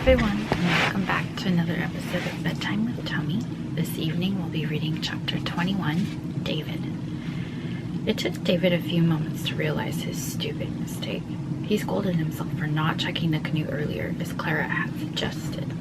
everyone, and welcome back to another episode of Bedtime with Tomi. This evening we'll be reading chapter 21, David. It took David a few moments to realize his stupid mistake. He scolded himself for not checking the canoe earlier, as Clara had suggested.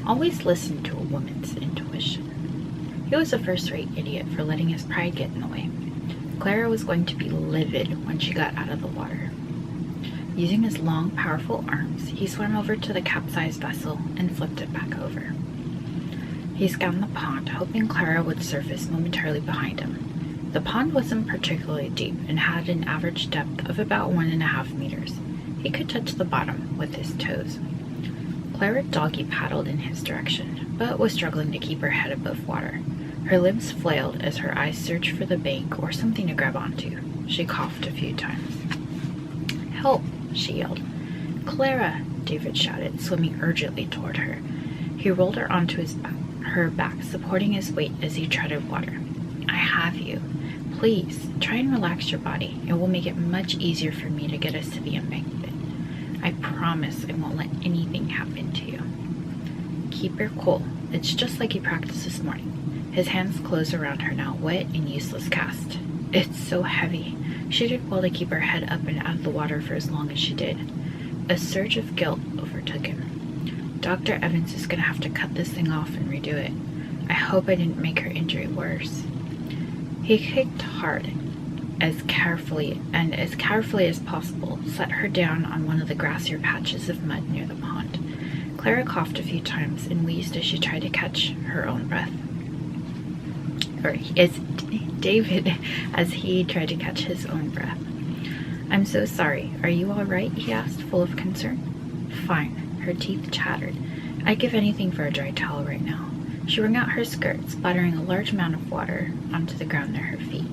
Always listen to a woman's intuition. He was a first-rate idiot for letting his pride get in the way. Clara was going to be livid when she got out of the water. Using his long, powerful arms, he swam over to the capsized vessel and flipped it back over. He scanned the pond, hoping Clara would surface momentarily behind him. The pond wasn't particularly deep and had an average depth of about 1.5 meters. He could touch the bottom with his toes. Clara doggy paddled in his direction, but was struggling to keep her head above water. Her limbs flailed as her eyes searched for the bank or something to grab onto. She coughed a few times. "Help!" she yelled. "Clara!" David shouted, swimming urgently toward her. He rolled her onto her back, supporting his weight as he treaded water. "I have you. Please, try and relax your body. It will make it much easier for me to get us to the embankment. I promise I won't let anything happen to you. Keep your cool. It's just like you practiced this morning." His hands closed around her now wet and useless cast. "It's so heavy." She did well to keep her head up and out of the water for as long as she did. A surge of guilt overtook him. "Dr. Evans is going to have to cut this thing off and redo it. I hope I didn't make her injury worse." He kicked hard, as carefully as possible, set her down on one of the grassier patches of mud near the pond. Clara coughed a few times and wheezed as she tried to catch her own breath. David as he tried to catch his own breath. "I'm so sorry. Are you all right?" he asked, full of concern. "Fine." Her teeth chattered. "I'd give anything for a dry towel right now." She wrung out her skirt, splattering a large amount of water onto the ground near her feet.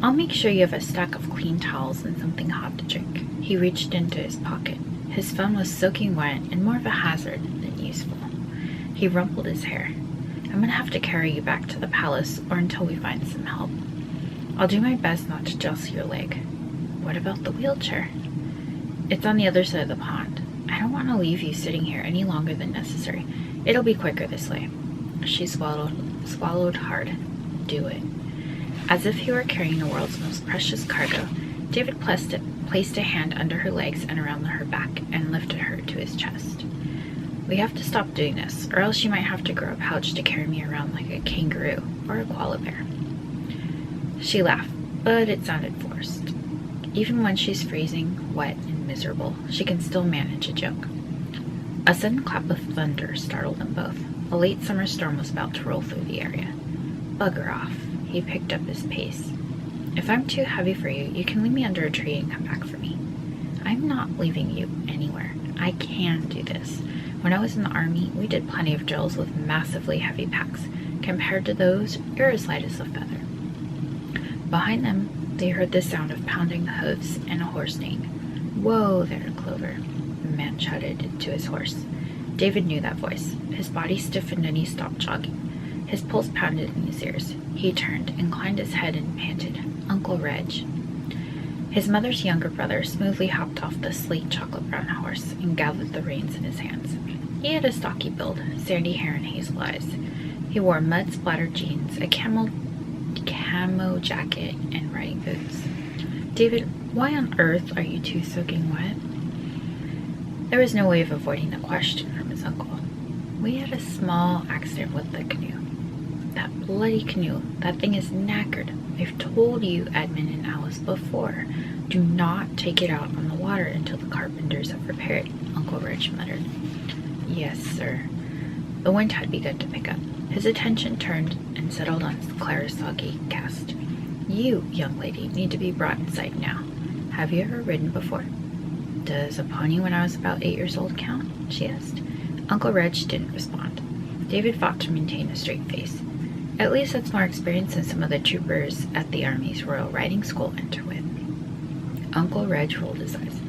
"I'll make sure you have a stack of clean towels and something hot to drink." He reached into his pocket. His phone was soaking wet and more of a hazard than useful. He rumpled his hair. "I'm gonna have to carry you back to the palace or until we find some help. I'll do my best not to jostle your leg." "What about the wheelchair?" "It's on the other side of the pond. I don't want to leave you sitting here any longer than necessary. It'll be quicker this way." She swallowed hard. "Do it." As if he were carrying the world's most precious cargo, David placed a hand under her legs and around her back and lifted her to his chest. "We have to stop doing this, or else you might have to grow a pouch to carry me around like a kangaroo or a koala bear." She laughed, but it sounded forced. Even when she's freezing, wet, and miserable, she can still manage a joke. A sudden clap of thunder startled them both. A late summer storm was about to roll through the area. "Bugger off." He picked up his pace. "If I'm too heavy for you, you can leave me under a tree and come back for me." "I'm not leaving you anywhere. I can do this. When I was in the army, we did plenty of drills with massively heavy packs. Compared to those, you're as light as a feather." Behind them, they heard the sound of pounding hooves and a horse neighing. "Whoa there, Clover," the man shouted to his horse. David knew that voice. His body stiffened and he stopped jogging. His pulse pounded in his ears. He turned, inclined his head, and panted, "Uncle Reg." His mother's younger brother smoothly hopped off the sleek chocolate-brown horse and gathered the reins in his hands. He had a stocky build, sandy hair and hazel eyes. He wore mud-splattered jeans, a camo jacket, and riding boots. "David, why on earth are you two soaking wet?" There was no way of avoiding the question from his uncle. "We had a small accident with the canoe." "That bloody canoe. That thing is knackered. I've told you, Edmund and Alice, before. Do not take it out on the water until the carpenters have repaired it," Uncle Reg muttered. "Yes, sir." The wind had begun to pick up. His attention turned and settled on Clara's soggy cast. "You, young lady, need to be brought inside now. Have you ever ridden before?" "Does a pony when I was about 8 years old count?" she asked. Uncle Reg didn't respond. David fought to maintain a straight face. "At least that's more experience than some of the troopers at the Army's Royal Riding School enter with." Uncle Reg rolled his eyes.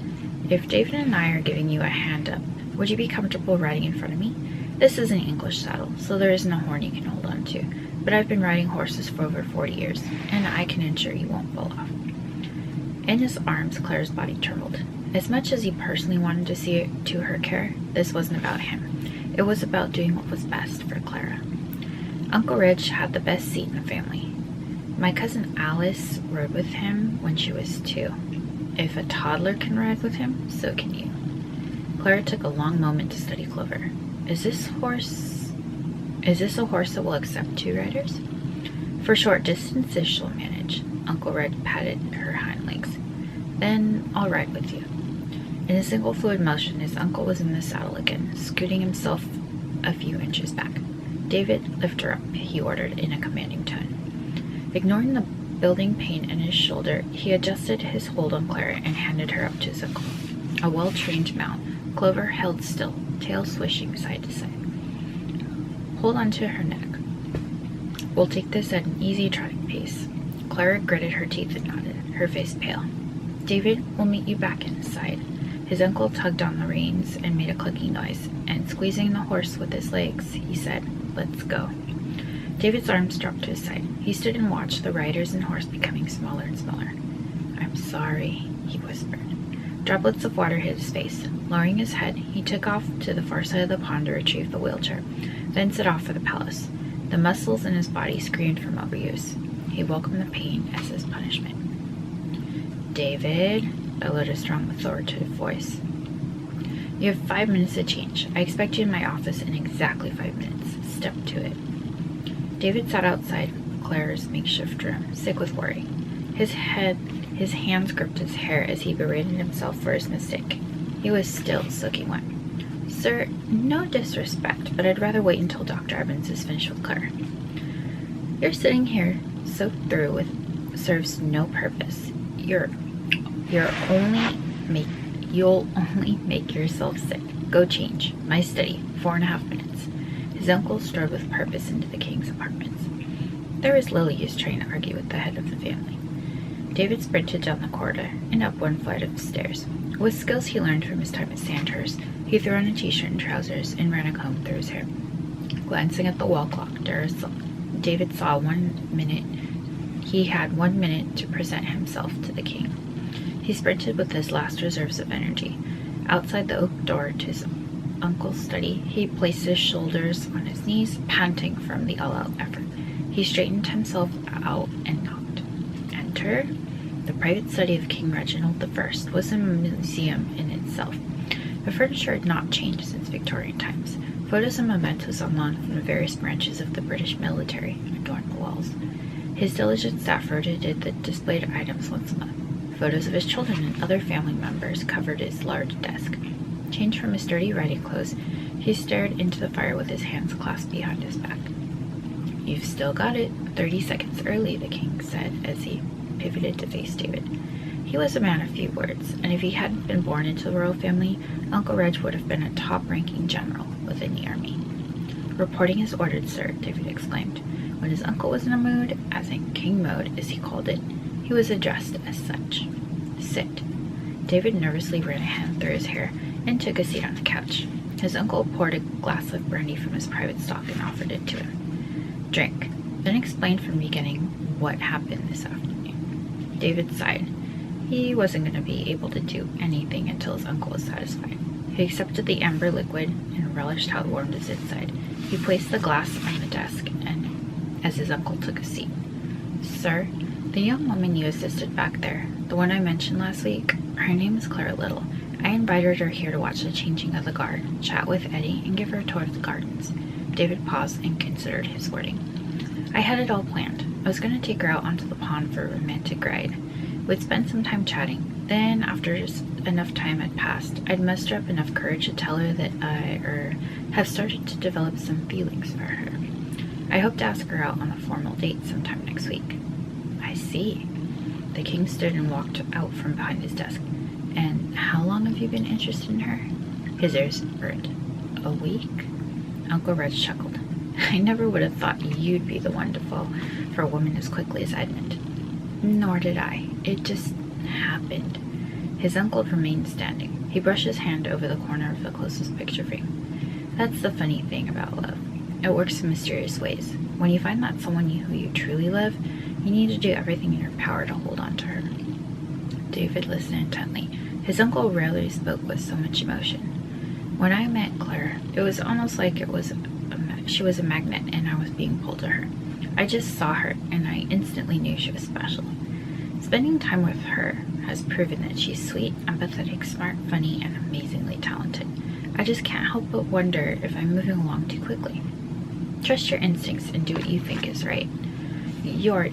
"If David and I are giving you a hand up, would you be comfortable riding in front of me? This is an English saddle, so there isn't a horn you can hold on to, but I've been riding horses for over 40 years, and I can ensure you won't fall off." In his arms, Clara's body trembled. As much as he personally wanted to see it to her care, this wasn't about him. It was about doing what was best for Clara. Uncle Reg had the best seat in the family. My cousin Alice rode with him when she was 2. If a toddler can ride with him, so can you. Clara took a long moment to study Clover. Is this a horse that will accept 2 riders? For short distances, she'll manage. Uncle Reg patted her hind legs. Then I'll ride with you. In a single fluid motion, his uncle was in the saddle again, scooting himself a few inches back. David, lift her up, he ordered in a commanding tone. Ignoring the building pain in his shoulder, he adjusted his hold on Clara and handed her up to his uncle. A well-trained mount, Clover held still, tail swishing side to side. Hold on to her neck. We'll take this at an easy trotting pace. Clara gritted her teeth and nodded, her face pale. David will meet you back inside. His uncle tugged on the reins and made a clicking noise, and squeezing the horse with his legs, he said, "Let's go." David's arms dropped to his side. He stood and watched the riders and horse becoming smaller and smaller. "I'm sorry," he whispered. Droplets of water hit his face. Lowering his head, he took off to the far side of the pond to retrieve the wheelchair, then set off for the palace. The muscles in his body screamed from overuse. He welcomed the pain as his punishment. "David," bellowed a strong, authoritative voice. "You have 5 minutes to change. I expect you in my office in exactly 5 minutes. Step to it." David sat outside Clara's makeshift room, sick with worry. His hands gripped his hair as he berated himself for his mistake. He was still soaking wet. "Sir, no disrespect, but I'd rather wait until Dr. Evans is finished with Clara. You're sitting here soaked through with serves no purpose. You'll only make yourself sick. Go change. My study. 4.5 minutes." His uncle strode with purpose into the king's apartments. There was little use trying to argue with the head of the family. David sprinted down the corridor and up one flight of stairs. With skills he learned from his time at Sandhurst, he threw on a t-shirt and trousers and ran a comb through his hair. Glancing at the wall clock, David saw he had 1 minute to present himself to the king. He sprinted with his last reserves of energy. Outside the oak door to his uncle's study, he placed his shoulders on his knees, panting from the all-out effort. He straightened himself out and knocked. Enter. The private study of King Reginald I was a museum in itself. The furniture had not changed since Victorian times. Photos and mementos on lawn from the various branches of the British military adorned the walls. His diligent staff rotated the displayed items once a month. Photos of his children and other family members covered his large desk. Changed from his dirty riding clothes, he stared into the fire with his hands clasped behind his back. "You've still got it. 30 seconds early," the king said as he pivoted to face David. He was a man of few words, and if he hadn't been born into the royal family, Uncle Reg would have been a top-ranking general within the army. "Reporting as ordered, sir," David exclaimed. When his uncle was in a mood, as in king mode as he called it, he was addressed as such. "Sit." David nervously ran a hand through his hair and took a seat on the couch. His uncle poured a glass of brandy from his private stock and offered it to him. "Drink," then explained from the beginning what happened this afternoon. David sighed. He wasn't going to be able to do anything until his uncle was satisfied. He accepted the amber liquid and relished how it warmed his inside. He placed the glass on the desk and as his uncle took a seat. "Sir, the young woman you assisted back there, the one I mentioned last week, her name is Clara Little. I invited her here to watch the changing of the guard, chat with Eddie, and give her a tour of the gardens." David paused and considered his wording. "I had it all planned. I was going to take her out onto the pond for a romantic ride. We'd spend some time chatting. Then, after just enough time had passed, I'd muster up enough courage to tell her that I have started to develop some feelings for her. I hope to ask her out on a formal date sometime next week." "I see." The king stood and walked out from behind his desk. "And how long have you been interested in her?" His ears burned. "A week?" Uncle Reg chuckled. "I never would have thought you'd be the one to fall for a woman as quickly as Edmund." "Nor did I. It just happened." His uncle remained standing. He brushed his hand over the corner of the closest picture frame. "That's the funny thing about love. It works in mysterious ways. When you find that someone who you truly love, you need to do everything in your power to hold on to her." David listened intently. His uncle rarely spoke with so much emotion. When I met Clara, it was almost like she was a magnet and I was being pulled to her. I just saw her and I instantly knew she was special. Spending time with her has proven that she's sweet, empathetic, smart, funny, and amazingly talented. I just can't help but wonder if I'm moving along too quickly. Trust your instincts and do what you think is right. Your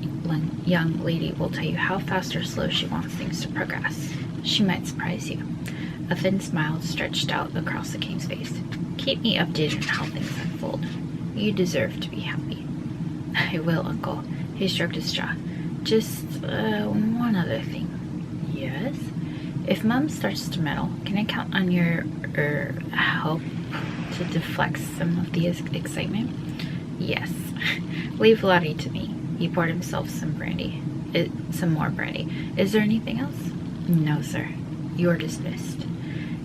young lady will tell you how fast or slow she wants things to progress. She might surprise you. A thin smile stretched out across the king's face. Keep me updated on how things unfold. You deserve to be happy. I will, Uncle. He stroked his jaw. Just one other thing. Yes? If Mom starts to meddle, can I count on your help to deflect some of the excitement? Yes. Leave Lottie to me. He poured himself some more brandy. Is there anything else? No, sir. You are dismissed.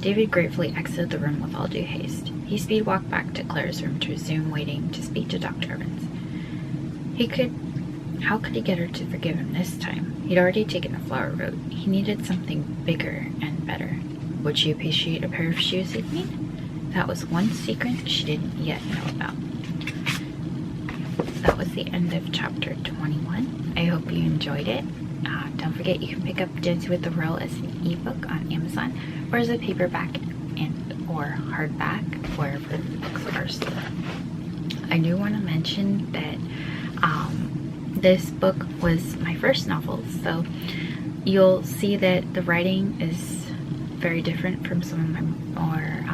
David gratefully exited the room with all due haste. He speed walked back to Clara's room to resume waiting to speak to Dr. Evans. How could he get her to forgive him this time? He'd already taken the flower road. He needed something bigger and better. Would she appreciate a pair of shoes he'd made? That was one secret she didn't yet know about. That was the end of chapter 21. I hope you enjoyed it. Don't forget you can pick up Dancing with the Royal as an ebook on Amazon or as a paperback or hardback wherever books are sold. I do want to mention that this book was my first novel, so you'll see that the writing is very different from some of my more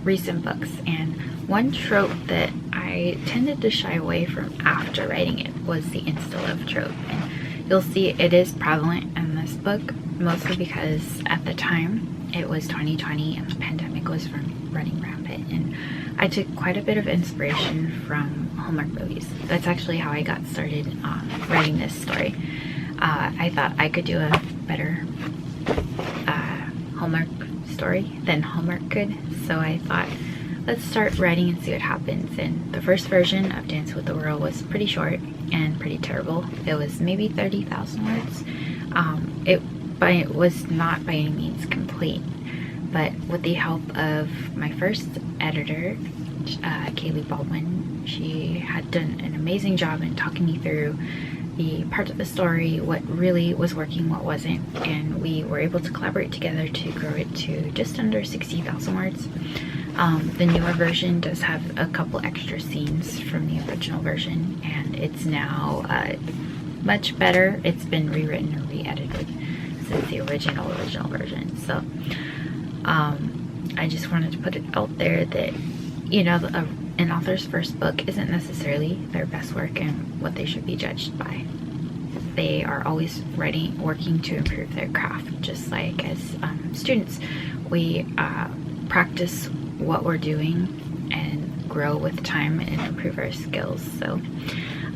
recent books, and one trope that I tended to shy away from after writing it was the insta-love trope, and you'll see it is prevalent in this book, mostly because at the time it was 2020 and the pandemic was running rampant, and I took quite a bit of inspiration from Hallmark movies. That's actually how I got started writing this story. I thought I could do a better Hallmark story than Hallmark could, so I thought, let's start writing and see what happens. And the first version of Dance with the World was pretty short and pretty terrible. It was maybe 30,000 words. It was not by any means complete, but with the help of my first editor, Kaylee Baldwin, she had done an amazing job in talking me through the parts of the story, what really was working, what wasn't, and we were able to collaborate together to grow it to just under 60,000 words. The newer version does have a couple extra scenes from the original version, and it's now much better. It's been rewritten and re-edited since the original version. So I just wanted to put it out there that, you know, an author's first book isn't necessarily their best work and what they should be judged by. They are always working to improve their craft, just like as students. We practice what we're doing and grow with time and improve our skills. So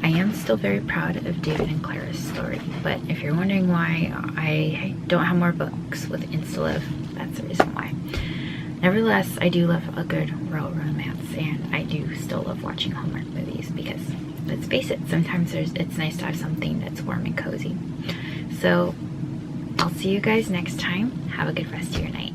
I am still very proud of David and Clara's story, but if you're wondering why I don't have more books with insta-love, that's the reason why. Nevertheless, I do love a good royal romance, and I do still love watching Hallmark movies because, let's face it, sometimes it's nice to have something that's warm and cozy. So I'll see you guys next time. Have a good rest of your night.